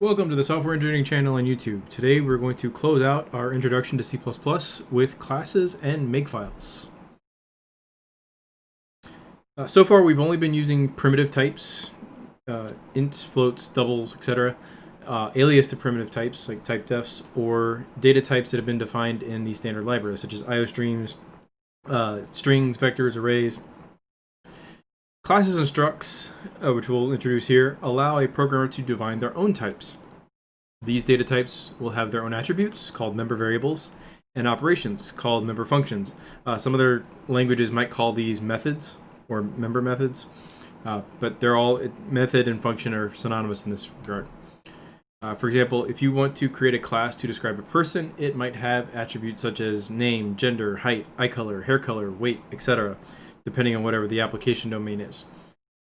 Welcome to the Software Engineering channel on YouTube. Today we're going to close out our introduction to C++ with classes and makefiles. So far we've only been using primitive types, ints, floats, doubles, etc., alias to primitive types like typedefs, or data types that have been defined in the standard libraries such as iostreams, strings, vectors, arrays. Classes and structs, which we'll introduce here, allow a programmer to define their own types. These data types will have their own attributes, called member variables, and operations, called member functions. Some other languages might call these methods, or member methods, but they're all, method and function are synonymous in this regard. For example, if you want to create a class to describe a person, it might have attributes such as name, gender, height, eye color, hair color, weight, etc., depending on whatever the application domain is.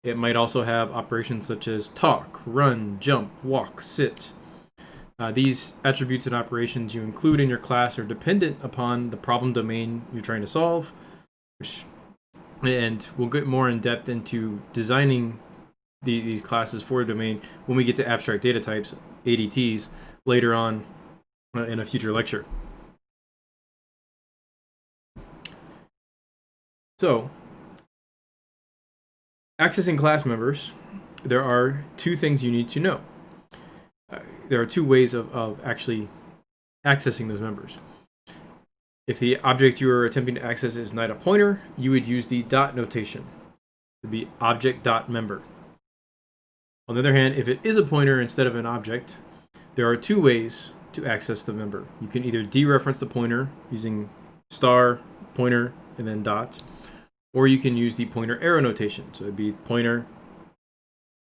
It might also have operations such as talk, run, jump, walk, sit. These attributes and operations you include in your class are dependent upon the problem domain you're trying to solve, and we'll get more in depth into designing these classes for a domain when we get to abstract data types, ADTs, later on in a future lecture. So, accessing class members, there are two things you need to know. There are two ways of actually accessing those members. If the object you are attempting to access is not a pointer, you would use the dot notation. It would be object.member. On the other hand, if it is a pointer instead of an object, there are two ways to access the member. You can either dereference the pointer using star, pointer, and then dot, or you can use the pointer arrow notation. So it would be pointer,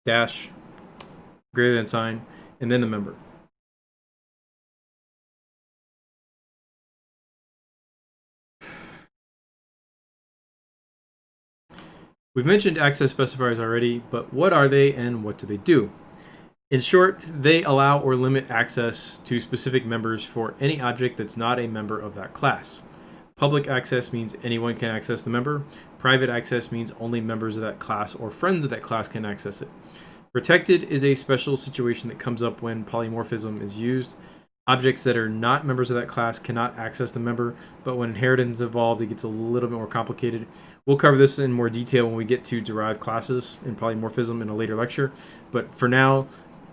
dash, greater than sign, and then the member. We've mentioned access specifiers already, but what are they and what do they do? In short, they allow or limit access to specific members for any object that's not a member of that class. Public access means anyone can access the member. Private access means only members of that class or friends of that class can access it. Protected is a special situation that comes up when polymorphism is used. Objects that are not members of that class cannot access the member, but when inheritance is involved, it gets a little bit more complicated. We'll cover this in more detail when we get to derived classes and polymorphism in a later lecture, but for now,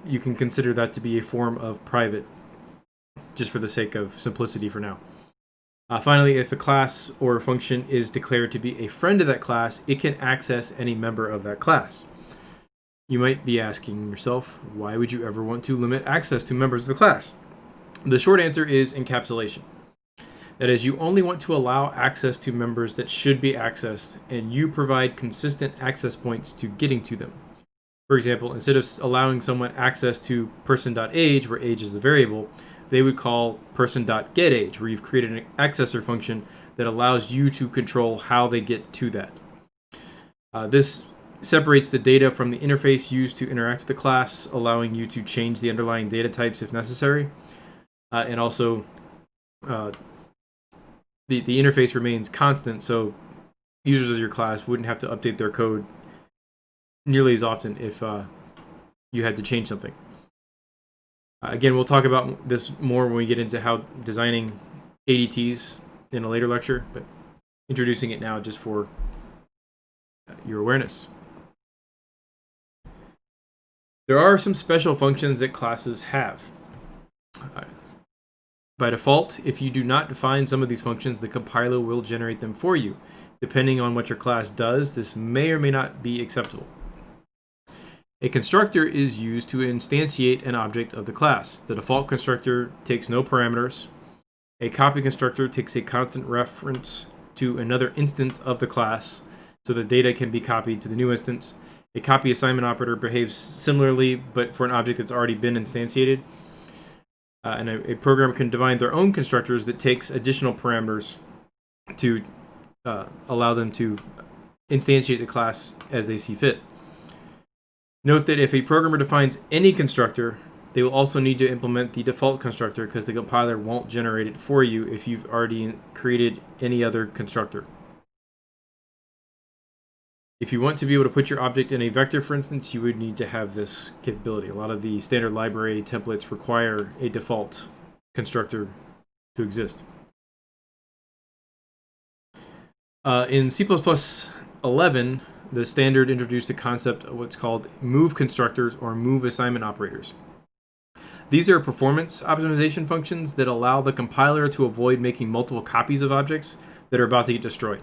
you can consider that to be a form of private, just for the sake of simplicity for now. Finally, if a class or a function is declared to be a friend of that class, it can access any member of that class. You might be asking yourself, why would you ever want to limit access to members of the class? The short answer is encapsulation. That is, you only want to allow access to members that should be accessed, and you provide consistent access points to getting to them. For example, instead of allowing someone access to person.age, where age is the variable, they would call person.getAge, where you've created an accessor function that allows you to control how they get to that. This separates the data from the interface used to interact with the class, allowing you to change the underlying data types if necessary. And also, the interface remains constant, so users of your class wouldn't have to update their code nearly as often if you had to change something. Again, we'll talk about this more when we get into how designing ADTs in a later lecture, but introducing it now just for your awareness. There are some special functions that classes have. By default, if you do not define some of these functions, the compiler will generate them for you. Depending on what your class does, this may or may not be acceptable. A constructor is used to instantiate an object of the class. The default constructor takes no parameters. A copy constructor takes a constant reference to another instance of the class, so the data can be copied to the new instance. A copy assignment operator behaves similarly, but for an object that's already been instantiated. And a program can define their own constructors that takes additional parameters to allow them to instantiate the class as they see fit. Note that if a programmer defines any constructor, they will also need to implement the default constructor because the compiler won't generate it for you if you've already created any other constructor. If you want to be able to put your object in a vector, for instance, you would need to have this capability. A lot of the standard library templates require a default constructor to exist. In C++ 11, the standard introduced the concept of what's called move constructors or move assignment operators. These are performance optimization functions that allow the compiler to avoid making multiple copies of objects that are about to get destroyed.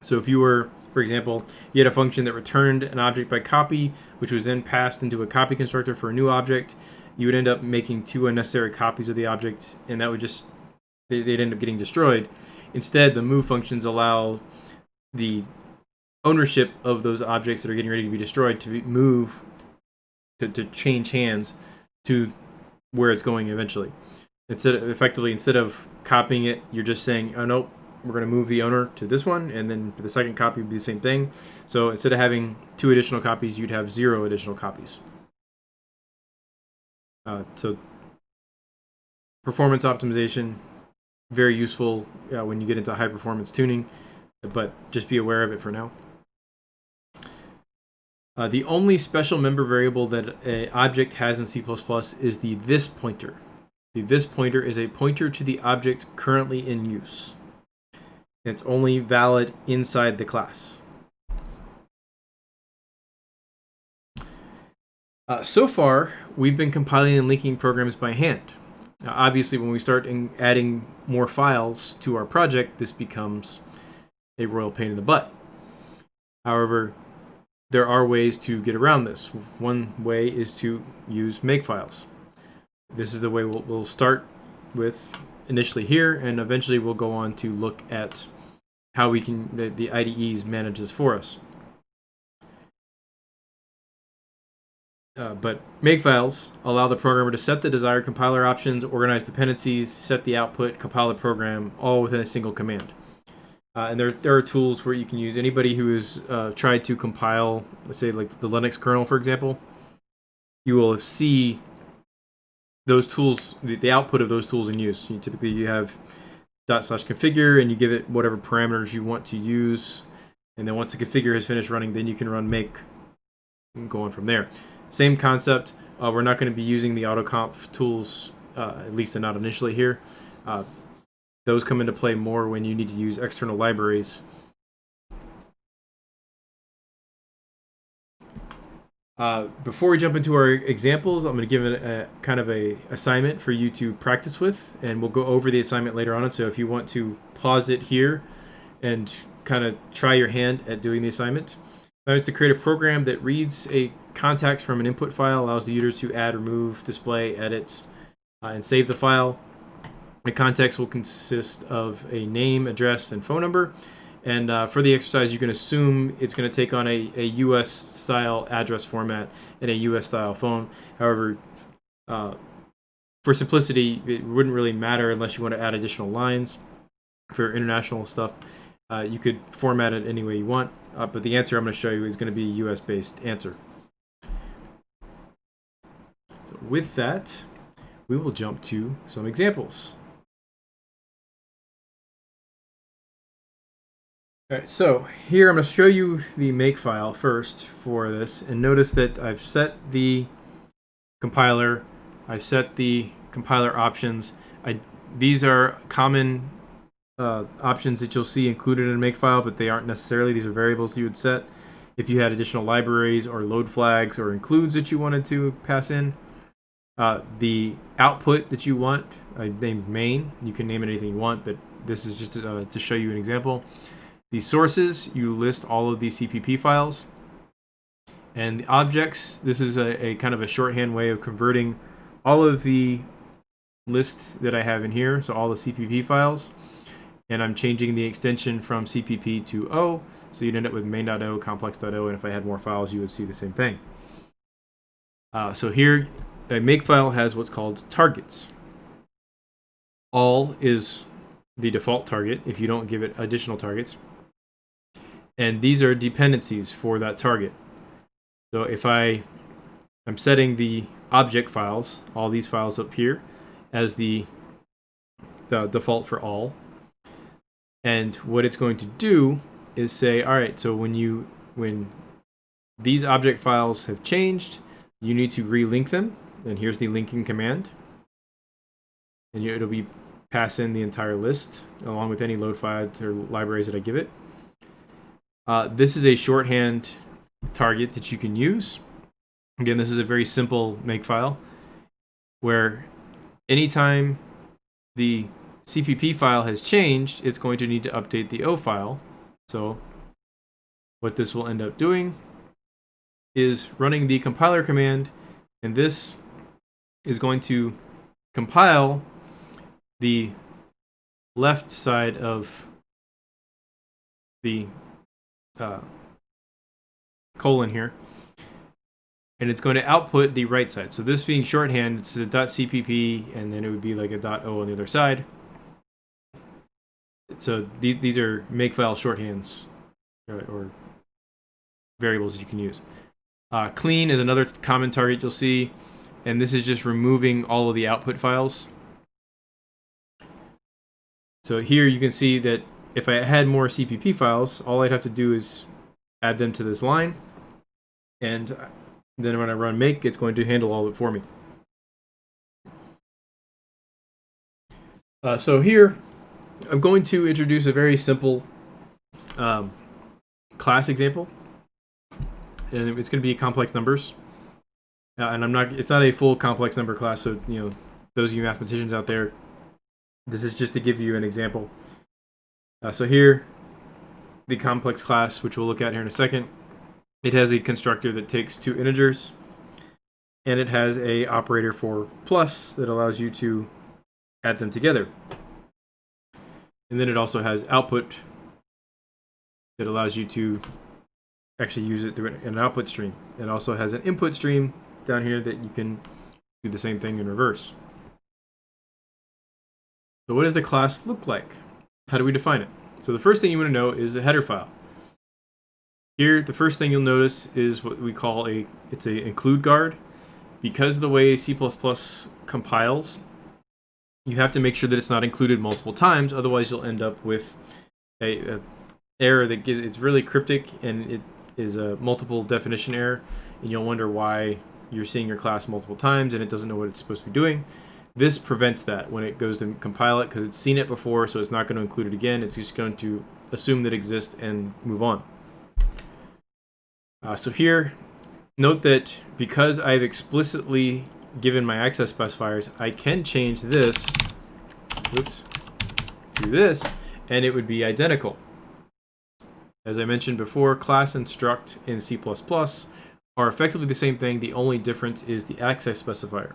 So if you were, for example, you had a function that returned an object by copy, which was then passed into a copy constructor for a new object, you would end up making 2 unnecessary copies of the object, and that would just, they'd end up getting destroyed. Instead, the move functions allow the ownership of those objects that are getting ready to be destroyed to move, to change hands to where it's going eventually. Instead of copying it, you're just saying, oh nope, we're going to move the owner to this one, and then the second copy would be the same thing. So instead of having 2 additional copies, you'd have 0 additional copies. So performance optimization, very useful when you get into high performance tuning, but just be aware of it for now. The only special member variable that an object has in C++ is the this pointer. The this pointer is a pointer to the object currently in use. It's only valid inside the class. So far, we've been compiling and linking programs by hand. Now, obviously, when we start adding more files to our project, this becomes a royal pain in the butt. However, there are ways to get around this. One way is to use Makefiles. This is the way we'll start with initially here, and eventually we'll go on to look at how we can, the IDEs manage this for us. But Makefiles allow the programmer to set the desired compiler options, organize dependencies, set the output, compile the program, all within a single command. And there are tools where you can use. Anybody who has tried to compile, let's say like the Linux kernel, for example, you will see those tools, the output of those tools in use. Typically you have /configure, and you give it whatever parameters you want to use. And then once the configure has finished running, then you can run make and go on from there. Same concept. We're not going to be using the autoconf tools, at least not initially here. Those come into play more when you need to use external libraries. Before we jump into our examples, I'm going to give it a kind of a assignment for you to practice with, and we'll go over the assignment later on. So if you want to pause it here and kind of try your hand at doing the assignment. It's to create a program that reads a context from an input file, allows the user to add, remove, display, edit, and save the file. The context will consist of a name, address, and phone number. And for the exercise, you can assume it's going to take on a US-style address format and a US-style phone. However, for simplicity, it wouldn't really matter unless you want to add additional lines. For international stuff, you could format it any way you want. But the answer I'm going to show you is going to be a US-based answer. So with that, we will jump to some examples. All right, so here I'm going to show you the Makefile first for this, and notice that I've set the compiler, I've set the compiler options. These are common options that you'll see included in Makefile, but they aren't necessarily. These are variables you would set if you had additional libraries or load flags or includes that you wanted to pass in. The output that you want, I named main. You can name it anything you want, but this is just to show you an example. The sources, you list all of these CPP files. And the objects, this is a kind of a shorthand way of converting all of the list that I have in here, so all the CPP files. And I'm changing the extension from CPP to O, so you'd end up with main.o, complex.o, and if I had more files, you would see the same thing. So here, a Makefile has what's called targets. All is the default target if you don't give it additional targets. And these are dependencies for that target. So if I'm setting the object files, all these files up here, as the default for all. And what it's going to do is say, all right, so when you when these object files have changed, you need to relink them. And here's the linking command. And it'll be pass in the entire list along with any load files or libraries that I give it. This is a shorthand target that you can use. Again, this is a very simple Makefile where anytime the CPP file has changed, it's going to need to update the O file. So what this will end up doing is running the compiler command, and this is going to compile the left side of the colon here, and it's going to output the right side. So this being shorthand, it's a .cpp, and then it would be like a .o on the other side. So these are Makefile shorthands or variables that you can use. Clean is another common target you'll see, and this is just removing all of the output files. So here you can see that if I had more CPP files, all I'd have to do is add them to this line, and then when I run make, it's going to handle all of it for me. So here, I'm going to introduce a very simple class example, and it's going to be complex numbers. And it's not a full complex number class, so those of you mathematicians out there, this is just to give you an example. So here, the complex class, which we'll look at here in a second, it has a constructor that takes two integers, and it has a operator for plus that allows you to add them together. And then it also has output that allows you to actually use it through an output stream. It also has an input stream down here that you can do the same thing in reverse. So what does the class look like? How do we define it? So the first thing you want to know is the header file. Here, the first thing you'll notice is what we call it's a include guard. Because of the way C++ compiles, you have to make sure that it's not included multiple times, otherwise you'll end up with a error that it's really cryptic, and it is a multiple definition error, and you'll wonder why you're seeing your class multiple times and it doesn't know what it's supposed to be doing. This prevents that when it goes to compile it, because it's seen it before, so it's not going to include it again. It's just going to assume that it exists and move on. So here, note that because I've explicitly given my access specifiers, I can change this to this, and it would be identical. As I mentioned before, class and struct in C++ are effectively the same thing. The only difference is the access specifier,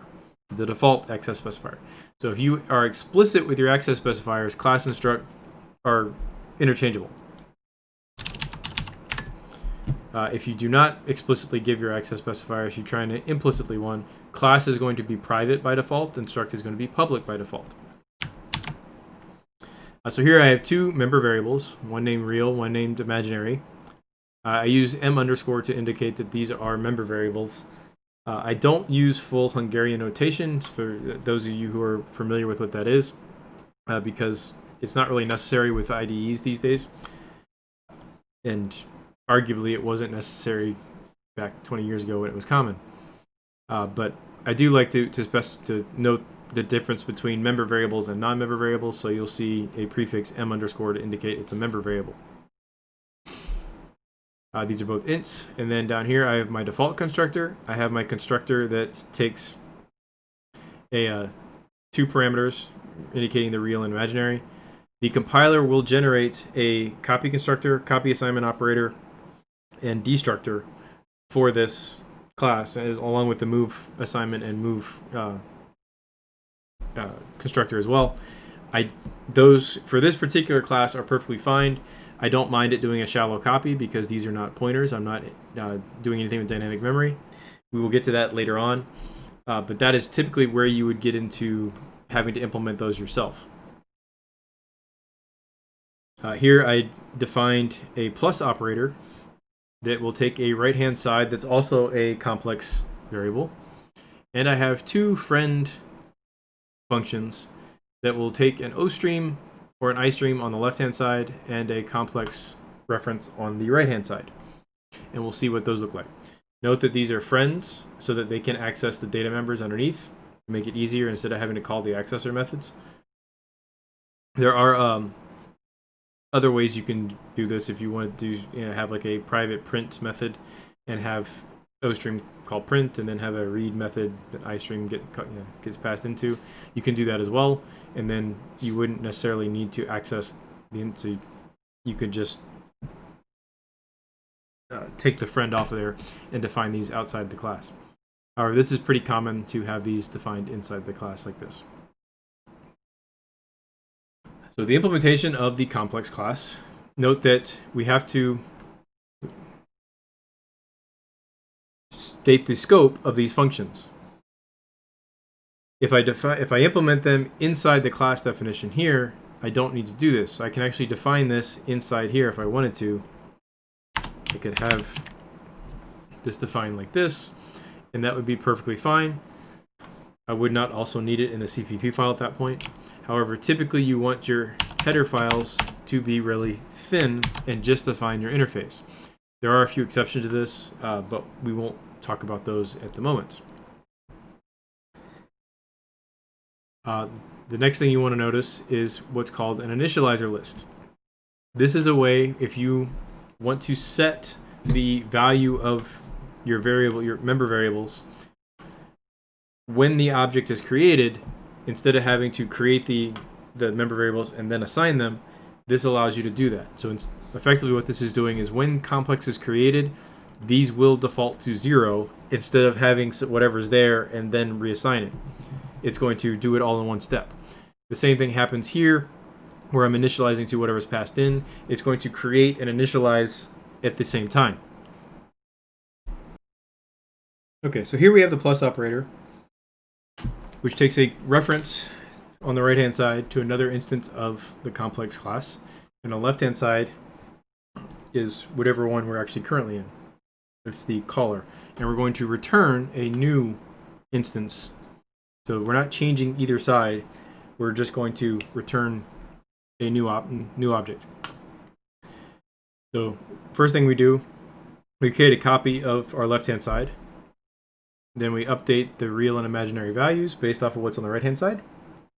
the default access specifier. So if you are explicit with your access specifiers, class and struct are interchangeable. If you do not explicitly give your access specifiers, you're trying to implicitly one, class is going to be private by default, and struct is going to be public by default. So here I have two member variables, one named real, one named imaginary. I use m underscore to indicate that these are member variables. I don't use full Hungarian notation for those of you who are familiar with what that is, because it's not really necessary with IDEs these days. And arguably it wasn't necessary back 20 years ago when it was common. But I do like to note the difference between member variables and non-member variables, so you'll see a prefix m underscore to indicate it's a member variable. These are both ints, and then down here I have my default constructor. I have my constructor that takes two parameters indicating the real and imaginary. The compiler will generate a copy constructor, copy assignment operator, and destructor for this class, along with the move assignment and move constructor as well. Those for this particular class are perfectly fine. I don't mind it doing a shallow copy because these are not pointers. I'm not doing anything with dynamic memory. We will get to that later on, but that is typically where you would get into having to implement those yourself. Here I defined a plus operator that will take a right-hand side that's also a complex variable. And I have two friend functions that will take an O stream or an I stream on the left-hand side and a complex reference on the right-hand side. and we'll see what those look like. Note that these are friends so that they can access the data members underneath to make it easier instead of having to call the accessor methods. There are other ways you can do this if you want to do, have like a private print method and have OStream call print and then have a read method that iStream gets passed into. You can do that as well, and then you wouldn't necessarily need to access so you could just take the friend off of there and define these outside the class. However, this is pretty common to have these defined inside the class like this. So the implementation of the complex class, note that we have to state the scope of these functions. If I implement them inside the class definition here, I don't need to do this. So I can actually define this inside here if I wanted to. I could have this defined like this, and that would be perfectly fine. I would not also need it in the CPP file at that point. However, typically you want your header files to be really thin and just define your interface. There are a few exceptions to this, but we won't talk about those at the moment. The next thing you want to notice is what's called an initializer list. This is a way if you want to set the value of your variable, your member variables, when the object is created, instead of having to create the member variables and then assign them, this allows you to do that. So effectively what this is doing is when complex is created, these will default to 0 instead of having whatever's there and then reassign it. It's going to do it all in one step. The same thing happens here where I'm initializing to whatever's passed in. It's going to create and initialize at the same time. Okay, so here we have the plus operator, which takes a reference on the right-hand side to another instance of the complex class. And on the left-hand side is whatever one we're actually currently in. It's the caller. And we're going to return a new instance. So we're not changing either side. We're just going to return a new object. So first thing we do, we create a copy of our left-hand side. Then we update the real and imaginary values based off of what's on the right-hand side.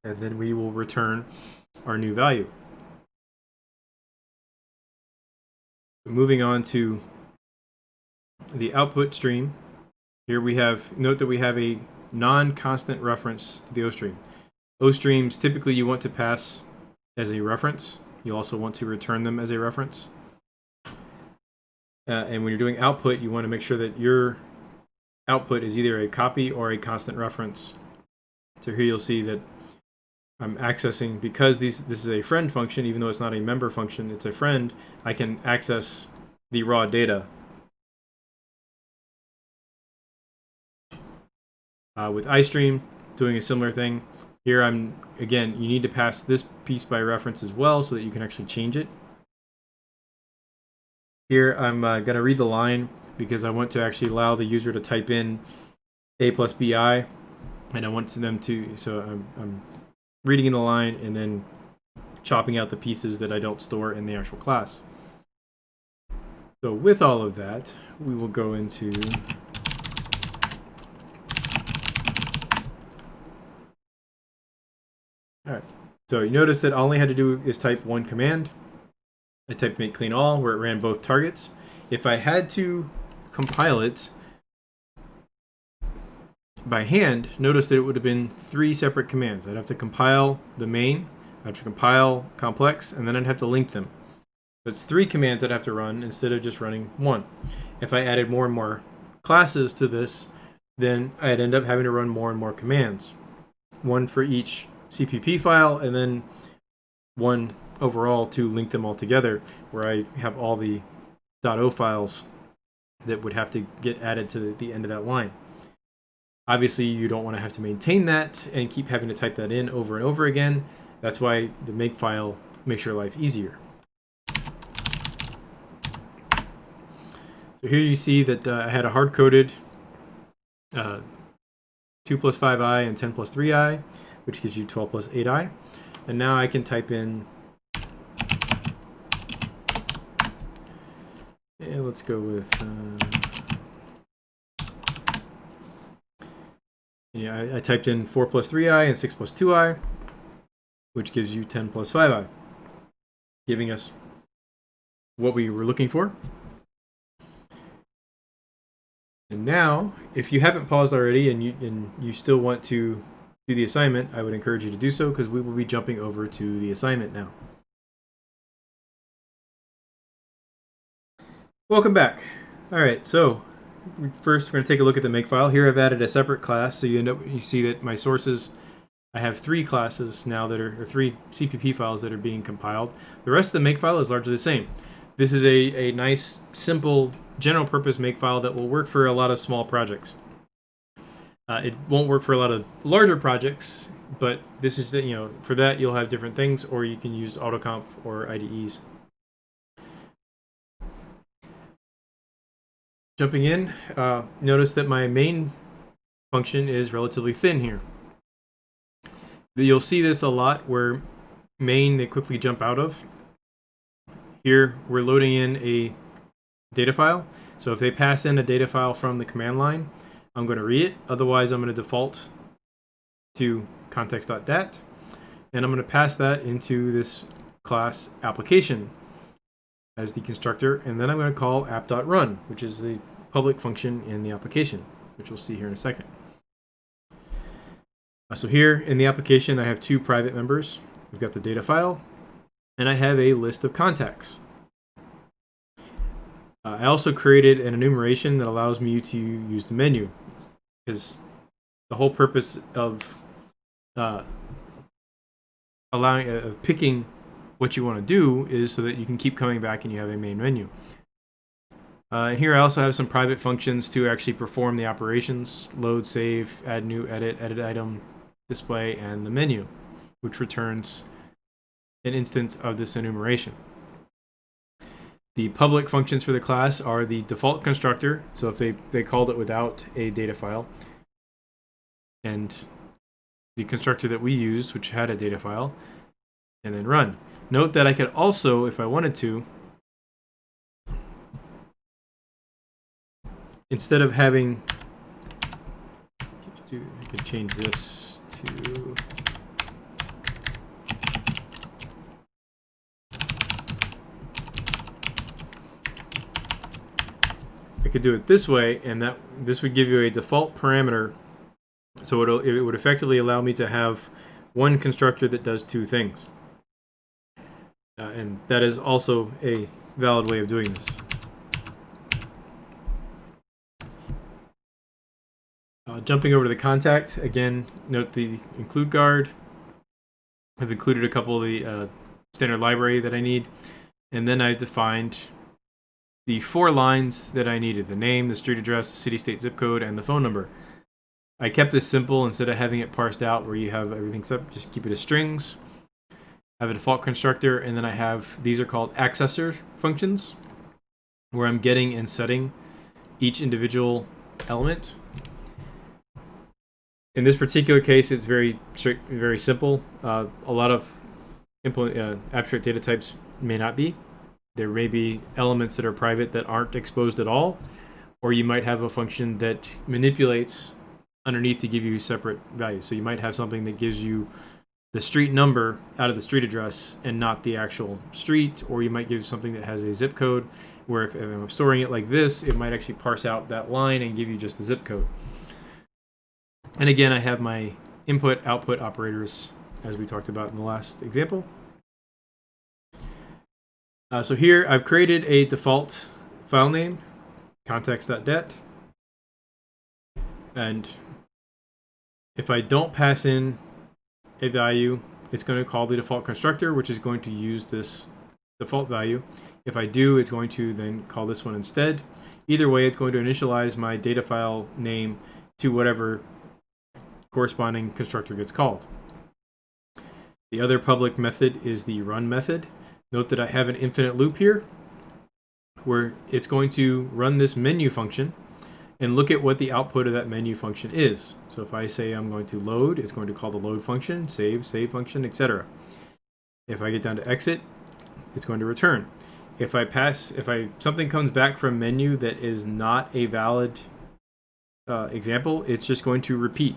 And then we will return our new value. Moving on to the output stream. Here we have, note that we have a non-constant reference to the OStream. OStreams, typically you want to pass as a reference. You also want to return them as a reference. And when you're doing output, you want to make sure that your output is either a copy or a constant reference. So here you'll see that I'm accessing, because this is a friend function, even though it's not a member function, it's a friend, I can access the raw data. With iStream, doing a similar thing. Here again, you need to pass this piece by reference as well so that you can actually change it. Here I'm going to read the line because I want to actually allow the user to type in A plus BI, and I want them to, so I'm reading in the line and then chopping out the pieces that I don't store in the actual class. So with all of that, we will go into Alright, so you notice that all I had to do is type one command. I typed make clean all, where it ran both targets. If I had to compile it by hand, notice that it would have been 3 separate commands. I'd have to compile the main, I'd have to compile complex, and then I'd have to link them. So it's 3 commands I'd have to run instead of just running 1. If I added more and more classes to this, then I'd end up having to run more and more commands. 1 for each CPP file, and then 1 overall to link them all together, where I have all the .o files that would have to get added to the end of that line. Obviously, you don't want to have to maintain that and keep having to type that in over and over again. That's why the Makefile makes your life easier. So here you see that I had a hard-coded 2 plus 5i and 10 plus 3i, which gives you 12 plus 8i. And now I can type in, Okay, let's go with... I typed in 4 plus 3i and 6 plus 2i, which gives you 10 plus 5i, giving us what we were looking for. And now, if you haven't paused already and you still want to do the assignment, I would encourage you to do so, because we will be jumping over to the assignment now. Welcome back. All right, so first we're going to take a look at the Makefile. Here I've added a separate class, so you see that my sources, I have 3 classes now that are, or 3 CPP files that are being compiled. The rest of the Makefile is largely the same. This is a nice, simple, general purpose Makefile that will work for a lot of small projects. It won't work for a lot of larger projects, but this is, for that you'll have different things, or you can use AutoComp or IDEs. Jumping in, notice that my main function is relatively thin here. You'll see this a lot where main they quickly jump out of. Here we're loading in a data file, so if they pass in a data file from the command line, I'm going to read it. Otherwise, I'm going to default to context.dat, and I'm going to pass that into this class application as the constructor, and then I'm going to call app.run, which is the public function in the application, which we'll see here in a second. So here in the application, I have 2 private members. We've got the data file, and I have a list of contacts. I also created an enumeration that allows me to use the menu, because the whole purpose of picking what you want to do is so that you can keep coming back and you have a main menu. And here I also have some private functions to actually perform the operations: load, save, add new, edit item, display, and the menu, which returns an instance of this enumeration. The public functions for the class are the default constructor, so if they called it without a data file, and the constructor that we used, which had a data file, and then run. Note that I could also, if I wanted to, instead of having, I could change this to, I could do it this way, and this would give you a default parameter, so it would effectively allow me to have one constructor that does 2 things. And that is also a valid way of doing this. Jumping over to the contact, again, note the include guard. I've included a couple of the standard library that I need, and then I've defined the 4 lines that I needed: the name, the street address, the city, state, zip code, and the phone number. I kept this simple instead of having it parsed out where you have everything set. Just keep it as strings. I have a default constructor, and then I have, these are called Accessor Functions, where I'm getting and setting each individual element. In this particular case, it's very simple. A lot of abstract data types may not be. There may be elements that are private that aren't exposed at all, or you might have a function that manipulates underneath to give you separate values. So you might have something that gives you the street number out of the street address and not the actual street, or you might give something that has a zip code, where if I'm storing it like this, it might actually parse out that line and give you just the zip code. And again, I have my input-output operators, as we talked about in the last example. So here I've created a default file name, context.dat, and if I don't pass in a value, it's going to call the default constructor, which is going to use this default value. If I do, it's going to then call this one instead. Either way, it's going to initialize my data file name to whatever corresponding constructor gets called. The other public method is the run method. Note that I have an infinite loop here, where it's going to run this menu function and look at what the output of that menu function is. So if I say I'm going to load, it's going to call the load function, save function, etc. If I get down to exit, it's going to return. if something comes back from menu that is not a valid example, it's just going to repeat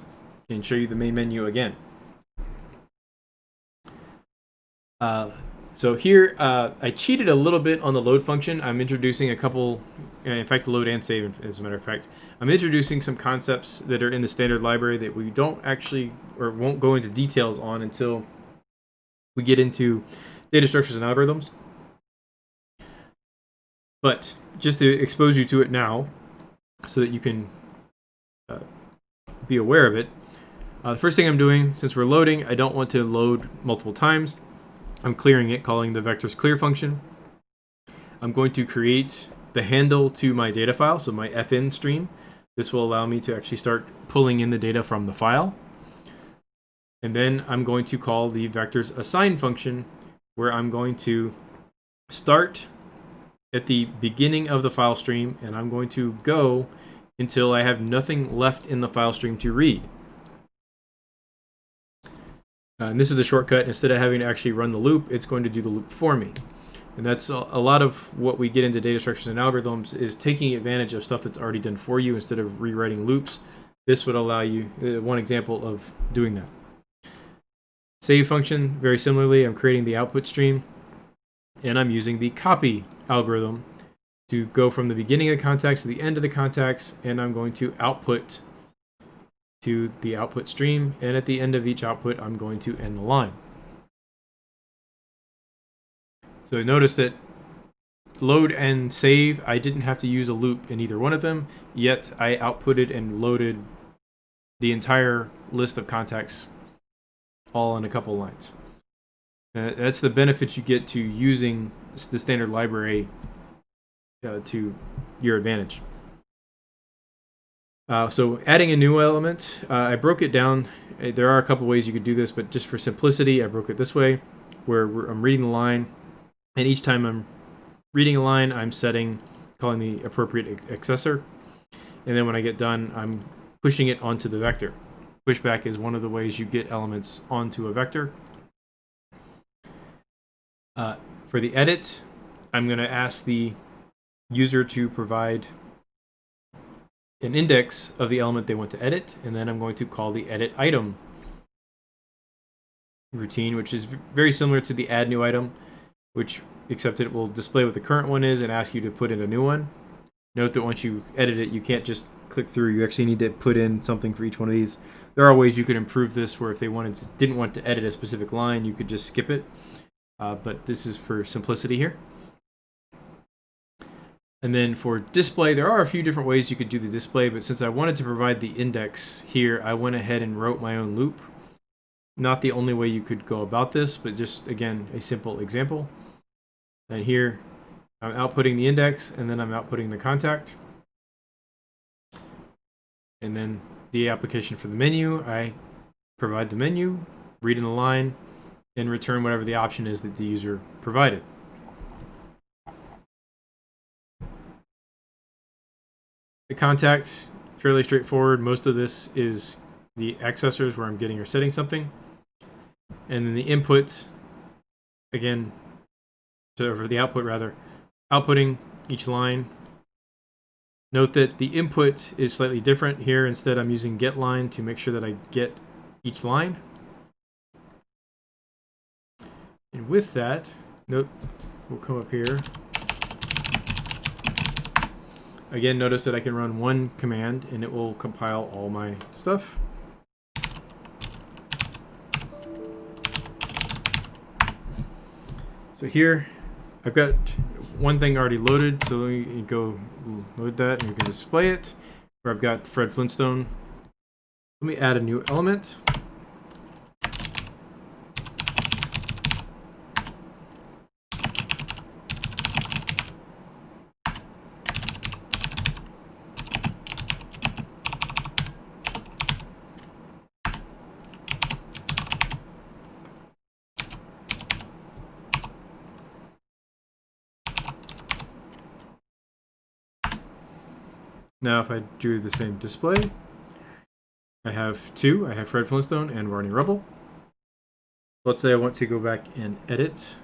and show you the main menu again. So here, I cheated a little bit on the load function. I'm introducing a couple, in fact, load and save, as a matter of fact. I'm introducing some concepts that are in the standard library that we don't actually, or won't go into details on until we get into data structures and algorithms. But just to expose you to it now, so that you can be aware of it, the first thing I'm doing, since we're loading, I don't want to load multiple times. I'm clearing it, calling the vectors clear function. I'm going to create the handle to my data file, so my fn stream. This will allow me to actually start pulling in the data from the file. And then I'm going to call the vectors assign function, where I'm going to start at the beginning of the file stream, and I'm going to go until I have nothing left in the file stream to read. And this is the shortcut. Instead of having to actually run the loop, it's going to do the loop for me. And that's a lot of what we get into data structures and algorithms, is taking advantage of stuff that's already done for you instead of rewriting loops. This would allow you, one example of doing that. Save function, very similarly, I'm creating the output stream, and I'm using the copy algorithm to go from the beginning of the contacts to the end of the contacts, and I'm going to output to the output stream, and at the end of each output, I'm going to end the line. So notice that load and save, I didn't have to use a loop in either one of them, yet I outputted and loaded the entire list of contacts all in a couple lines. That's the benefit you get to using the standard library to your advantage. So adding a new element, I broke it down. There are a couple ways you could do this, but just for simplicity, I broke it this way, where I'm reading the line, and each time I'm reading a line, I'm calling the appropriate accessor, and then when I get done, I'm pushing it onto the vector. Pushback is one of the ways you get elements onto a vector. For the edit, I'm going to ask the user to provide an index of the element they want to edit, and then I'm going to call the edit item routine, which is very similar to the add new item, except it will display what the current one is and ask you to put in a new one. Note that once you edit it, you can't just click through. You actually need to put in something for each one of these. There are ways you could improve this, where if they didn't want to edit a specific line, you could just skip it. But this is for simplicity here. And then for display, there are a few different ways you could do the display, but since I wanted to provide the index here, I went ahead and wrote my own loop. Not the only way you could go about this, but just, again, a simple example. And here, I'm outputting the index, and then I'm outputting the contact. And then the application for the menu, I provide the menu, read in the line, and return whatever the option is that the user provided. The contact, fairly straightforward. Most of this is the accessors where I'm getting or setting something. And then the input, again, for the output rather, outputting each line. Note that the input is slightly different here. Instead, I'm using getLine to make sure that I get each line. And with that, note, we'll come up here. Again, notice that I can run one command and it will compile all my stuff. So here, I've got one thing already loaded, so let me go load that and we can display it. Where I've got Fred Flintstone. Let me add a new element. Now if I do the same display, I have two. I have Fred Flintstone and Barney Rubble. Let's say I want to go back and edit.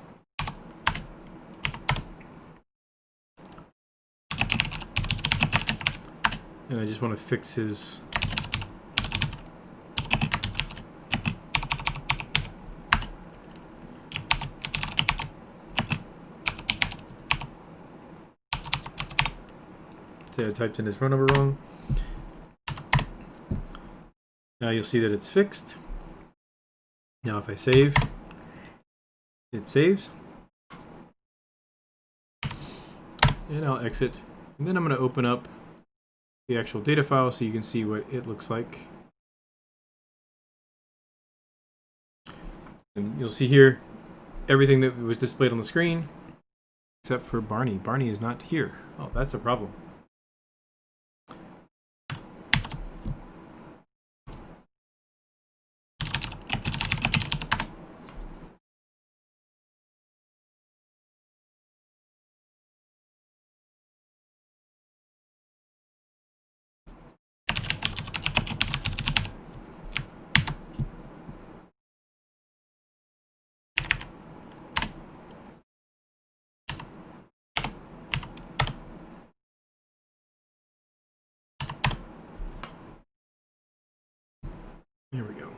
and I just want to fix his say I typed in his phone number wrong. Now you'll see that it's fixed. Now if I save, it saves. And I'll exit. And then I'm going to open up the actual data file so you can see what it looks like. And you'll see here everything that was displayed on the screen except for Barney. Barney is not here. Oh, that's a problem. There we go.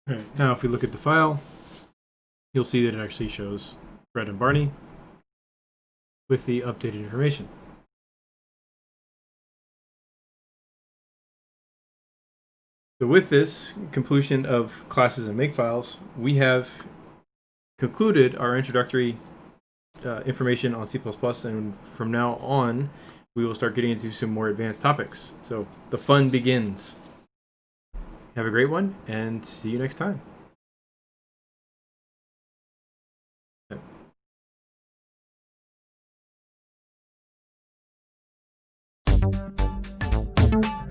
All right, now if we look at the file, you'll see that it actually shows Fred and Barney with the updated information. So with this completion of classes and Makefiles, we have concluded our introductory information on C++, and from now on, we will start getting into some more advanced topics. So the fun begins. Have a great one, and see you next time. Okay.